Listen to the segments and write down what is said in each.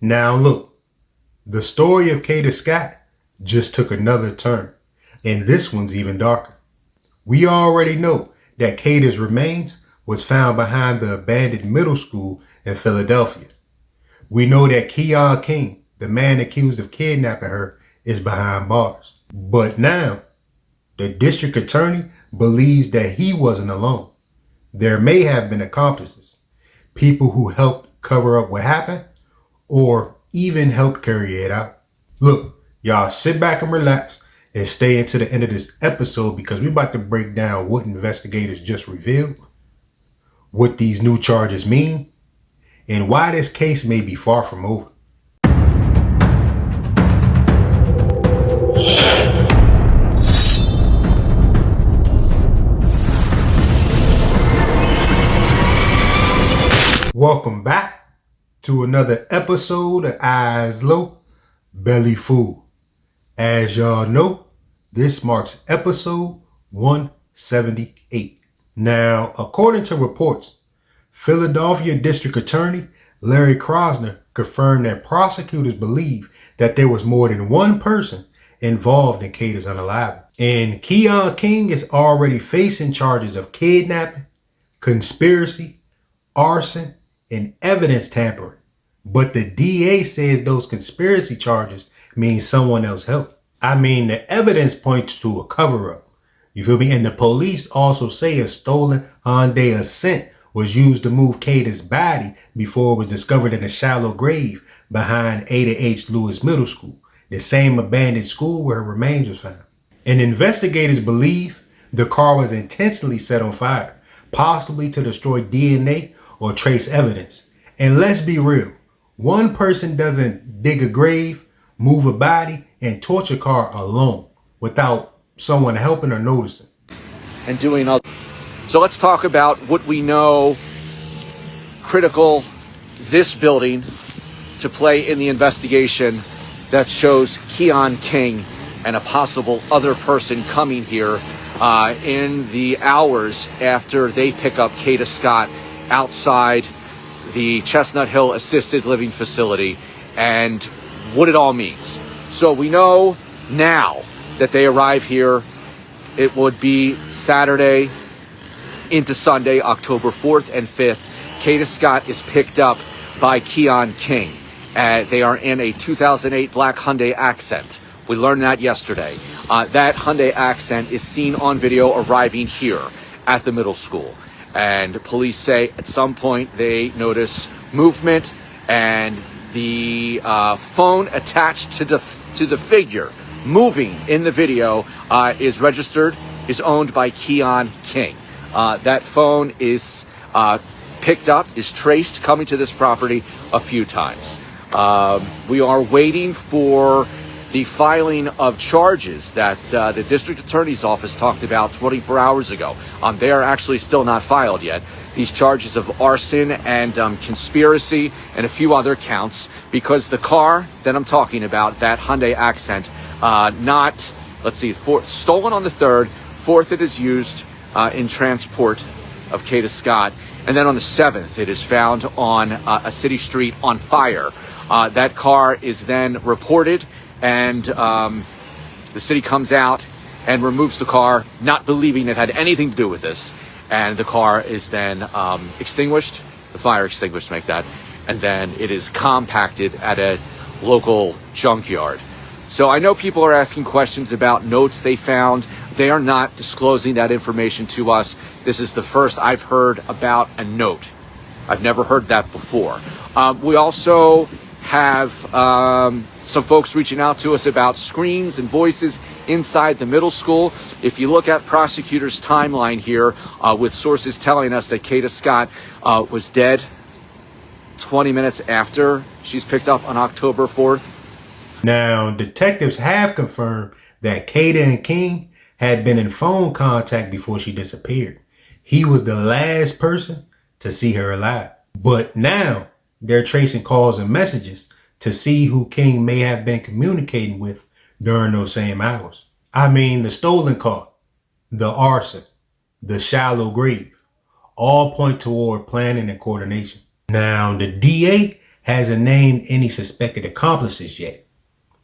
Now look, the story of Kada Scott just took another turn, and this one's even darker. We already know that Kada's remains was found behind the abandoned middle school in Philadelphia. We know that Keon King, the man accused of kidnapping her, is behind bars. But now, the district attorney believes that he wasn't alone. There may have been accomplices, people who helped cover up what happened, or even helped carry it out. Look, y'all sit back and relax and stay into the end of this episode because we're about to break down what investigators just revealed, what these new charges mean, and why this case may be far from over. Welcome back to another episode of Eyes Low, Belly Full. As y'all know, this marks episode 178. Now, according to reports, Philadelphia District Attorney Larry Krasner confirmed that prosecutors believe that there was more than one person involved in Kada's unaliving. And Keon King is already facing charges of kidnapping, conspiracy, arson, and evidence tampering. But the DA says those conspiracy charges mean someone else helped. I mean, the evidence points to a cover-up. You feel me? And the police also say a stolen Hyundai Accent was used to move Kada's body before it was discovered in a shallow grave behind Ada H. Lewis Middle School, the same abandoned school where her remains was found. And investigators believe the car was intentionally set on fire, possibly to destroy DNA or trace evidence. And let's be real, one person doesn't dig a grave, move a body, and torch a car alone without someone helping or noticing. And doing other. So let's talk about what we know critical this building to play in the investigation that shows Keon King and a possible other person coming here in the hours after they pick up Kada Scott outside the Chestnut Hill Assisted Living Facility and what it all means. So we know now that they arrive here. It would be Saturday into Sunday, October 4th and 5th. Kada Scott is picked up by Keon King. They are in a 2008 black Hyundai Accent. We learned that yesterday. That Hyundai Accent is seen on video arriving here at the middle school. And police say at some point they notice movement, and the phone attached to the figure moving in the video is registered, is owned by Keon King. That phone is picked up, is traced coming to this property a few times. We are waiting for the filing of charges that the district attorney's office talked about 24 hours ago. They are actually still not filed yet. These charges of arson and conspiracy and a few other counts, because the car that I'm talking about, that Hyundai Accent, stolen on the 3rd, 4th it is used in transport of Kada Scott, and then on the 7th it is found on a city street on fire. That car is then reported, and the city comes out and removes the car, not believing it had anything to do with this. And the car is then extinguished, the fire extinguished, make that, and then it is compacted at a local junkyard. So I know people are asking questions about notes they found. They are not disclosing that information to us. This is the first I've heard about a note. I've never heard that before. We also have some folks reaching out to us about screams and voices inside the middle school. If you look at prosecutors' timeline here, with sources telling us that Kada Scott was dead 20 minutes after she's picked up on October 4th. Now, detectives have confirmed that Kada and King had been in phone contact before she disappeared. He was the last person to see her alive. But now they're tracing calls and messages to see who King may have been communicating with during those same hours. I mean, the stolen car, the arson, the shallow grave, all point toward planning and coordination. Now, the DA hasn't named any suspected accomplices yet,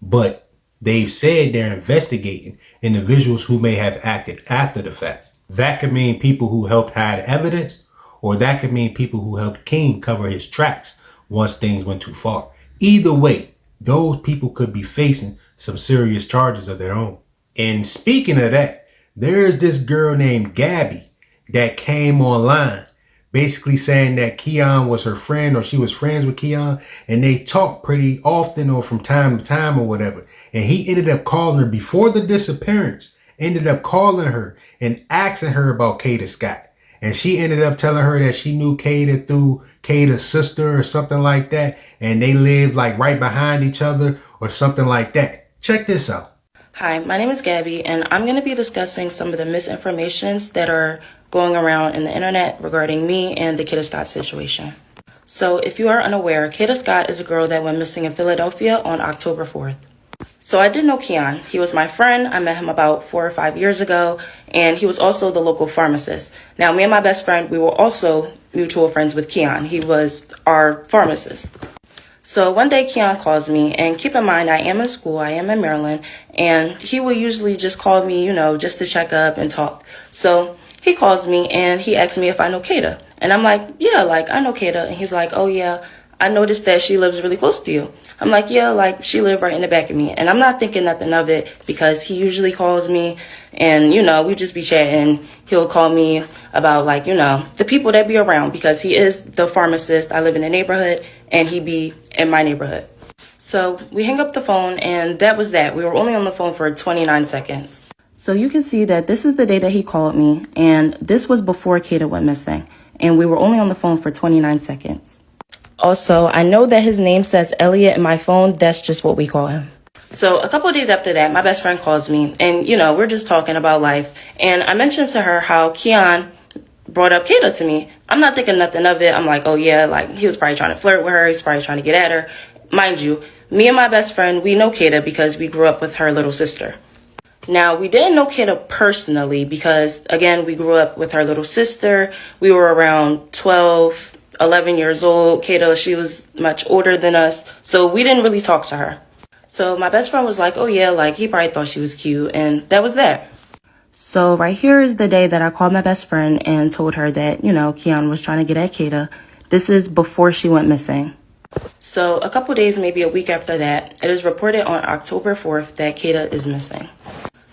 but they've said they're investigating individuals who may have acted after the fact. That could mean people who helped hide evidence, or that could mean people who helped King cover his tracks once things went too far. Either way, those people could be facing some serious charges of their own. And speaking of that, there's this girl named Gabby that came online basically saying that Keon was her friend, or she was friends with Keon, and they talked pretty often or from time to time or whatever. And he ended up calling her before the disappearance, ended up calling her and asking her about Kada Scott. And she ended up telling her that she knew Kada through Kada's sister or something like that. And they lived like right behind each other or something like that. Check this out. Hi, my name is Gabby, and I'm going to be discussing some of the misinformations that are going around in the internet regarding me and the Kada Scott situation. So if you are unaware, Kada Scott is a girl that went missing in Philadelphia on October 4th. So I did know Keon. He was my friend. I met him about 4 or 5 years ago, and he was also the local pharmacist. Now, me and my best friend, we were also mutual friends with Keon. He was our pharmacist. So one day Keon calls me, and keep in mind, I am in school, I am in Maryland, and he will usually just call me, just to check up and talk. So he calls me and he asks me if I know Kada. And I'm like, yeah, I know Kada. And he's like, oh yeah, I noticed that she lives really close to you. I'm like, yeah, she lived right in the back of me. And I'm not thinking nothing of it because he usually calls me and, we just be chatting. He'll call me about the people that be around because he is the pharmacist. I live in the neighborhood and he be in my neighborhood. So we hang up the phone and that was that. We were only on the phone for 29 seconds. So you can see that this is the day that he called me, and this was before Kada went missing, and we were only on the phone for 29 seconds. Also, I know that his name says Elliot in my phone. That's just what we call him. So a couple of days after that, my best friend calls me, and we're just talking about life, and I mentioned to her how Keon brought up Kada to me. I'm not thinking nothing of it. I'm like, oh yeah, he was probably trying to flirt with her. He's probably trying to get at her. Mind you, me and my best friend, we know Kada because we grew up with her little sister. Now, we didn't know Kada personally because, again, we grew up with her little sister. We were around 12, 11 years old. Kada, she was much older than us, so we didn't really talk to her. So my best friend was like, oh yeah, he probably thought she was cute, and that was that. So right here is the day that I called my best friend and told her that, Keon was trying to get at Kada. This is before she went missing. So a couple days, maybe a week after that, it is reported on October 4th that Kada is missing.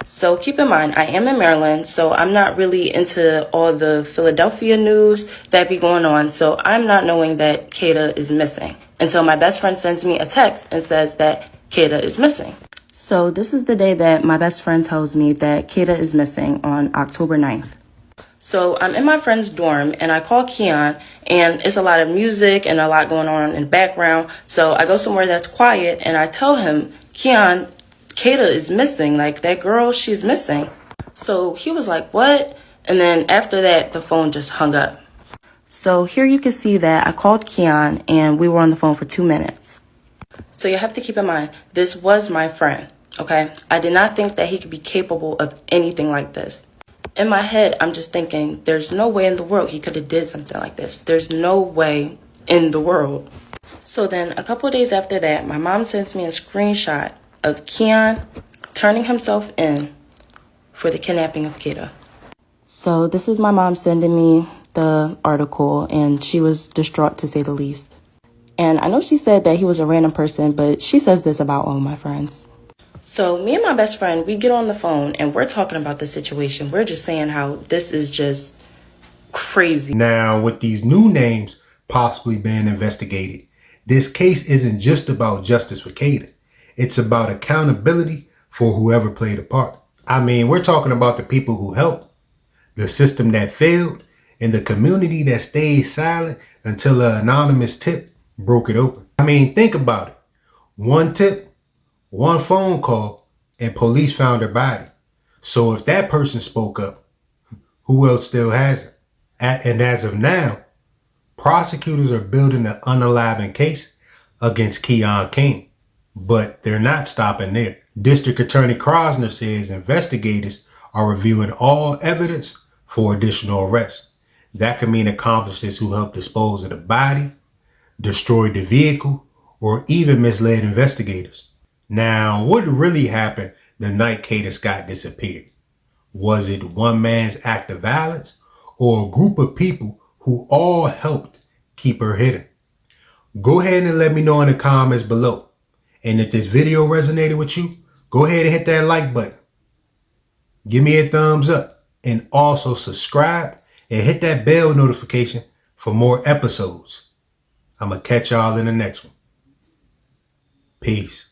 So keep in mind, I am in Maryland, so I'm not really into all the Philadelphia news that be going on. So I'm not knowing that Kada is missing until my best friend sends me a text and says that Kada is missing. So this is the day that my best friend tells me that Kada is missing on October 9th. So I'm in my friend's dorm and I call Keon, and it's a lot of music and a lot going on in the background. So I go somewhere that's quiet and I tell him, Keon, Kada is missing. That girl, she's missing. So he was like, what? And then after that, the phone just hung up. So here you can see that I called Keon and we were on the phone for 2 minutes. So you have to keep in mind, this was my friend, okay? I did not think that he could be capable of anything like this. In my head, I'm just thinking, there's no way in the world he could have did something like this. There's no way in the world. So then a couple of days after that, my mom sends me a screenshot of Keon turning himself in for the kidnapping of Kada. So this is my mom sending me the article, and she was distraught to say the least. And I know she said that he was a random person, but she says this about all my friends. So me and my best friend, we get on the phone and we're talking about the situation. We're just saying how this is just crazy. Now, with these new names possibly being investigated, this case isn't just about justice for Kada. It's about accountability for whoever played a part. I mean, we're talking about the people who helped, the system that failed, and the community that stayed silent until an anonymous tip broke it open. I mean, think about it. One tip, one phone call, and police found her body. So if that person spoke up, who else still hasn't? And as of now, prosecutors are building an unaliving case against Keon King. But they're not stopping there. District Attorney Krasner says investigators are reviewing all evidence for additional arrests. That could mean accomplices who helped dispose of the body, destroyed the vehicle, or even misled investigators. Now, what really happened the night Kada Scott disappeared? Was it one man's act of violence or a group of people who all helped keep her hidden? Go ahead and let me know in the comments below. And if this video resonated with you, go ahead and hit that like button. Give me a thumbs up and also subscribe and hit that bell notification for more episodes. I'm going to catch y'all in the next one. Peace.